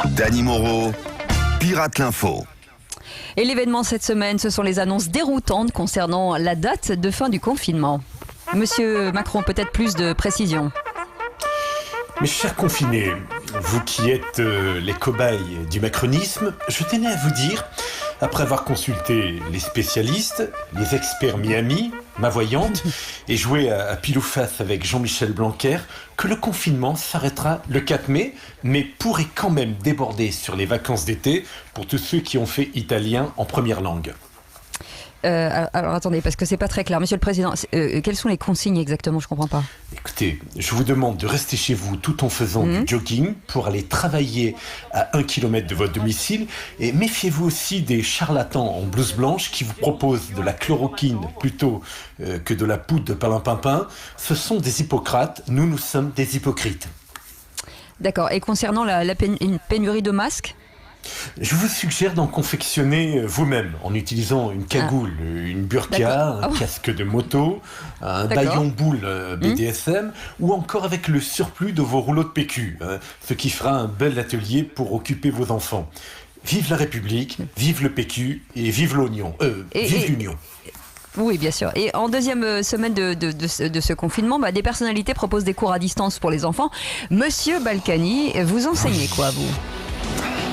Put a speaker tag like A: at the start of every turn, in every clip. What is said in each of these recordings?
A: Dany Moreau, Pirate l'Info.
B: Et l'événement cette semaine, ce sont les annonces déroutantes concernant la date de fin du confinement. Monsieur Macron, peut-être plus de précision.
C: Mes chers confinés, vous qui êtes les cobayes du macronisme, je tenais à vous dire, après avoir consulté les spécialistes, les experts Miami, ma voyante, et joué à pile ou face avec Jean-Michel Blanquer, que le confinement s'arrêtera le 4 mai, mais pourrait quand même déborder sur les vacances d'été pour tous ceux qui ont fait italien en première langue.
B: Alors attendez, parce que c'est pas très clair. Monsieur le Président, quelles sont les consignes exactement? Je comprends pas.
C: Écoutez, je vous demande de rester chez vous tout en faisant du jogging pour aller travailler à 1 km de votre domicile. Et méfiez-vous aussi des charlatans en blouse blanche qui vous proposent de la chloroquine plutôt que de la poudre de perlimpinpin. Ce sont des Hippocrates, nous sommes des hypocrites.
B: D'accord. Et concernant une pénurie de masques?
C: Je vous suggère d'en confectionner vous-même en utilisant une cagoule, une burqa, un casque de moto, un baillon boule BDSM ou encore avec le surplus de vos rouleaux de PQ, ce qui fera un bel atelier pour occuper vos enfants. Vive la République, vive le PQ et vive l'Union. Vive l'Union.
B: Oui, bien sûr. Et en deuxième semaine de ce confinement, des personnalités proposent des cours à distance pour les enfants. Monsieur Balkany, vous enseignez quoi, vous ?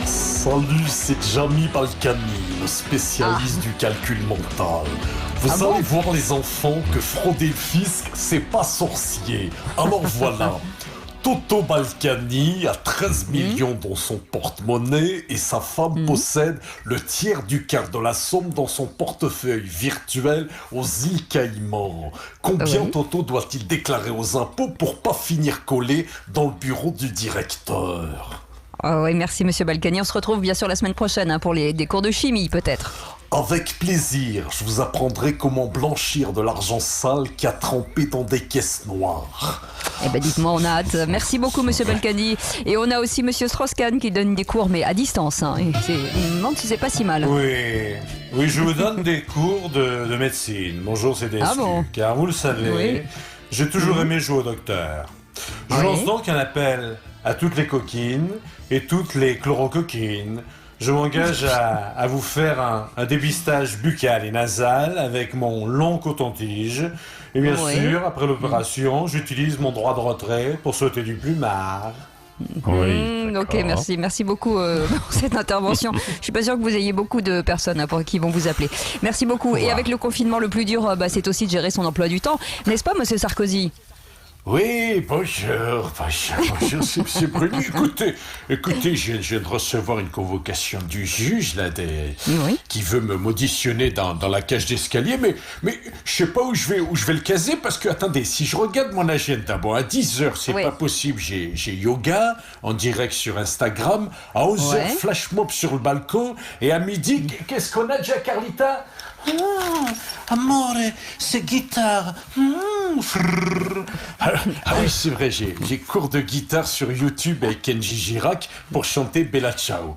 D: Salut, c'est Jamy Balkany, le spécialiste du calcul mental. Vous allez voir les enfants que frauder le fisc, c'est pas sorcier. Alors voilà, Toto Balkany a 13 millions dans son porte-monnaie et sa femme possède le tiers du quart de la somme dans son portefeuille virtuel aux îles Caïmans. Combien Toto doit-il déclarer aux impôts pour pas finir collé dans le bureau du directeur ?
B: Oui, merci Monsieur Balkany. On se retrouve bien sûr la semaine prochaine pour des cours de chimie peut-être.
D: Avec plaisir, je vous apprendrai comment blanchir de l'argent sale qui a trempé dans des caisses noires.
B: Eh ben dites-moi, on a hâte. Merci beaucoup Monsieur Balkany. Et on a aussi Monsieur Strauss-Kahn qui donne des cours mais à distance. Et je me demande si c'est pas si mal.
C: Oui, je vous donne des cours de médecine. Bonjour, c'est DSQ. Car vous le savez, j'ai toujours aimé jouer au docteur. Je lance donc un appel à toutes les coquines et toutes les chlorocoquines. Je m'engage à vous faire un dépistage buccal et nasal avec mon long coton-tige. Et bien sûr, après l'opération, j'utilise mon droit de retrait pour sauter du plumard.
B: Ok, merci beaucoup pour cette intervention. Je suis pas sûr que vous ayez beaucoup de personnes qui vont vous appeler. Merci beaucoup. Et avec le confinement, le plus dur, c'est aussi de gérer son emploi du temps, n'est-ce pas, Monsieur Sarkozy ?
D: Oui, bonjour, c'est M. Bruni. Écoutez, je viens de recevoir une convocation du juge, là, qui veut me m'auditionner dans la cage d'escalier, mais je sais pas où je vais le caser, parce que, attendez, si je regarde mon agenda, à 10h, c'est pas possible, j'ai yoga, en direct sur Instagram, à 11h, flash mob sur le balcon, et à midi, qu'est-ce qu'on a déjà, Carlita? Amore, c'est guitare. Oui, c'est vrai, j'ai cours de guitare sur YouTube avec Kenji Girac pour chanter Bella Ciao.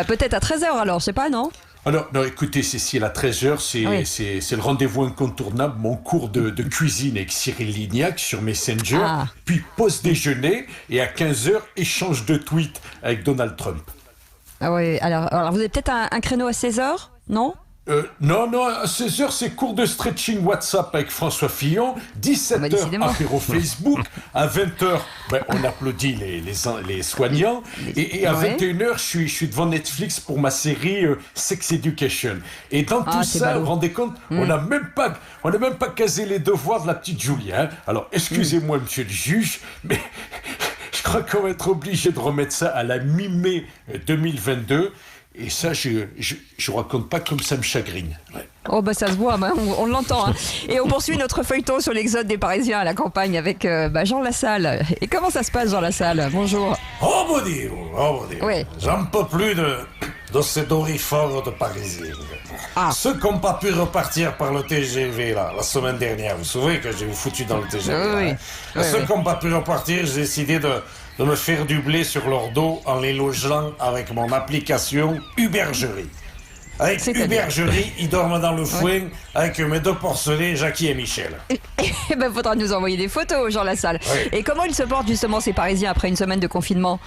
B: Peut-être à 13h alors, je sais pas, non?
D: Alors, non, écoutez, Cécile, à 13h, c'est le rendez-vous incontournable, mon cours de cuisine avec Cyril Lignac sur Messenger, puis pause déjeuner, et à 15h, échange de tweets avec Donald Trump.
B: Ah oui, alors vous avez peut-être un créneau à 16h, non?
D: Non, à 16h, c'est cours de stretching WhatsApp avec François Fillon, 17h, apéro Facebook, à 20h, on applaudit les soignants, et à 21h, je suis devant Netflix pour ma série Sex Education. Et dans tout ça, vous vous rendez compte, on n'a même pas casé les devoirs de la petite Julia. Alors, excusez-moi, monsieur le juge, mais je crois qu'on va être obligé de remettre ça à la mi-mai 2022. Et ça, je raconte pas comme ça me chagrine.
B: Ça se voit, on l'entend. Et on poursuit notre feuilleton sur l'exode des Parisiens à la campagne avec Jean Lassalle. Et comment ça se passe, Jean Lassalle? Bonjour.
D: Oh mon Dieu. J'en peux plus de ces dorifores de Parisiens. Ceux qui n'ont pas pu repartir par le TGV la semaine dernière. Vous vous souvenez que j'ai foutu dans le TGV. Ceux qui n'ont pas pu repartir, j'ai décidé de me faire du blé sur leur dos en les logeant avec mon application Ubergerie. Avec Ubergerie, ils dorment dans le foin avec mes deux porcelets, Jackie et Michel.
B: Faudra nous envoyer des photos, Jean Lassalle. Et comment ils se portent justement ces Parisiens après une semaine de confinement?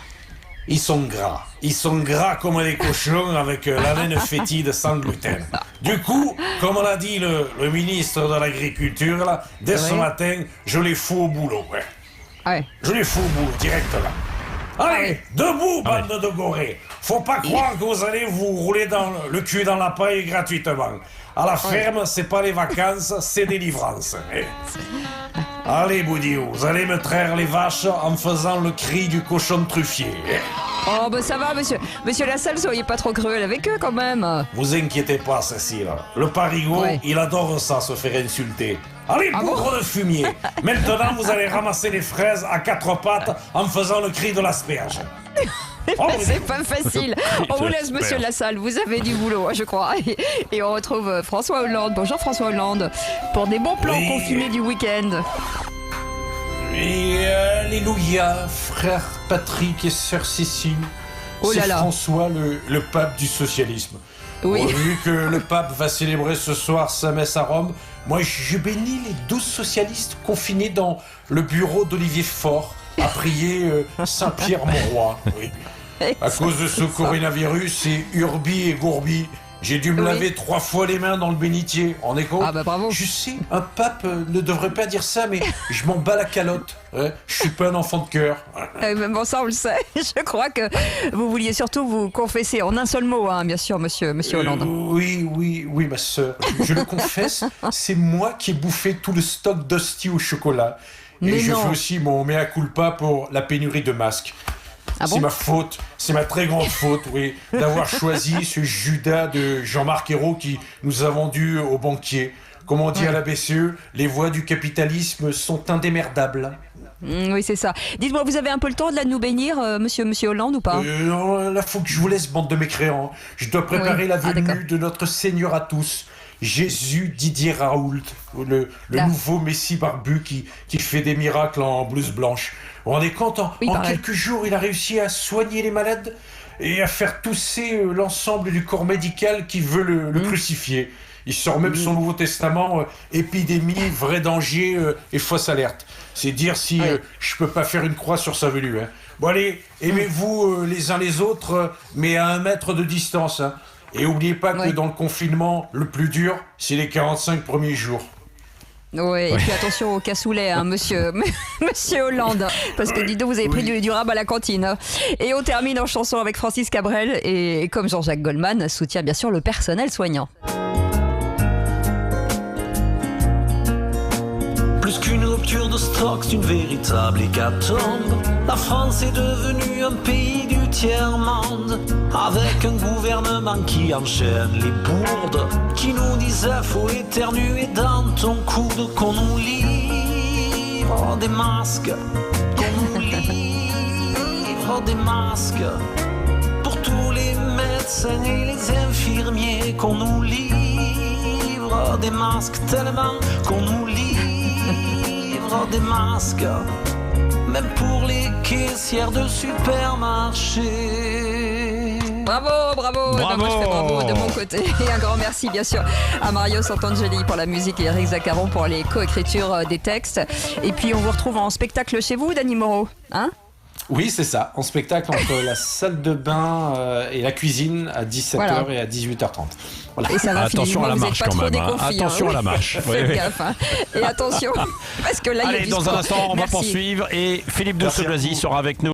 C: ils sont gras. Ils sont gras comme des cochons avec la laine fétide sans gluten. Du coup, comme on a dit le ministre de l'Agriculture, là, dès ce matin, je les fous au boulot. Ouais. Je les fous au boulot, direct là. Allez, debout, bande de gorées. Faut pas croire que vous allez vous rouler dans le cul dans la paille gratuitement. À la ferme, c'est pas les vacances, c'est des livrances. Allez, Boudiou, vous allez me traire les vaches en faisant le cri du cochon truffier.
B: Oh, ben ça va, monsieur. Monsieur Lassalle, soyez pas trop cruel avec eux, quand même.
C: Vous inquiétez pas, Cécile. Le parigot, il adore ça, se faire insulter. Allez, bougre de fumier. Maintenant, vous allez ramasser les fraises à 4 pattes en faisant le cri de l'asperge.
B: C'est pas facile. On vous laisse, monsieur Lassalle. Vous avez du boulot, je crois. Et on retrouve François Hollande. Bonjour, François Hollande. Pour des bons plans confinés du week-end.
C: Et alléluia, frère Patrick et sœur Cécile.
B: Oh là là.
C: C'est François, le pape du socialisme.
B: Oui.
C: Vu que le pape va célébrer ce soir sa messe à Rome, moi je bénis les 12 socialistes confinés dans le bureau d'Olivier Faure à prier Saint-Pierre-Mauroy. Oui. À cause de ce coronavirus, c'est Urbi et Gourbi. J'ai dû me laver 3 fois les mains dans le bénitier. On est con.
B: Ah bah bravo.
C: Je sais, un pape ne devrait pas dire ça, mais je m'en bats la calotte. Ouais, je suis pas un enfant de cœur.
B: Bon, ça on le sait. Je crois que vous vouliez surtout vous confesser en un seul mot, hein, bien sûr, monsieur Hollande.
C: Oui, ma sœur. Je le confesse, c'est moi qui ai bouffé tout le stock d'hosties au chocolat. Et je fais aussi mon mea culpa pour la pénurie de masques. C'est ma faute, c'est ma très grande faute, oui, d'avoir choisi ce Judas de Jean-Marc Ayrault qui nous a vendu aux banquiers. Comme on dit à la BCE, les voies du capitalisme sont indémerdables.
B: Oui, c'est ça. Dites-moi, vous avez un peu le temps de nous bénir, monsieur Hollande, ou pas
C: Non, là, faut que je vous laisse, bande de mécréants. Je dois préparer la venue de notre Seigneur à tous. Jésus Didier Raoult, le nouveau Messie barbu qui fait des miracles en blouse blanche. On est content. En quelques jours, il a réussi à soigner les malades et à faire tousser l'ensemble du corps médical qui veut le crucifier. Il sort même son Nouveau Testament, épidémie, vrai danger et fausse alerte. C'est dire si je peux pas faire une croix sur sa venue. Hein. Bon allez, aimez-vous les uns les autres, mais à 1 mètre de distance. Hein. Et n'oubliez pas que dans le confinement, le plus dur, c'est les 45 premiers jours.
B: Oui, et puis attention au cassoulet, hein, monsieur Hollande, parce que dites donc, vous avez pris du rab à la cantine. Hein. Et on termine en chanson avec Francis Cabrel, et comme Jean-Jacques Goldman, soutient bien sûr le personnel soignant.
E: Plus qu'une rupture de stock, c'est une véritable hécatombe. La France est devenue un pays du tiers-monde, avec un gouvernement qui enchaîne les bourdes, qui nous disait faut éternuer dans ton coude, qu'on nous livre des masques, qu'on nous livre des masques, pour tous les médecins et les infirmiers, qu'on nous livre des masques tellement qu'on nous livre des masques, même pour les caissières de supermarché.
B: Bravo. Ben moi, je fais bravo de mon côté. Et un grand merci, bien sûr, à Mario Santangeli pour la musique et Eric Zaccaron pour les coécritures des textes. Et puis, on vous retrouve en spectacle chez vous, Dany Moreau, hein?
F: Oui, c'est ça, en spectacle entre la salle de bain et la cuisine à 17h et à 18h30. Voilà.
B: Et ça va,
G: attention à la marche quand même. Attention à la marche.
B: Faites gaffe. Hein. Et attention, parce que là,
G: allez, dans un instant, on va poursuivre et Philippe de Seblazy sera avec nous.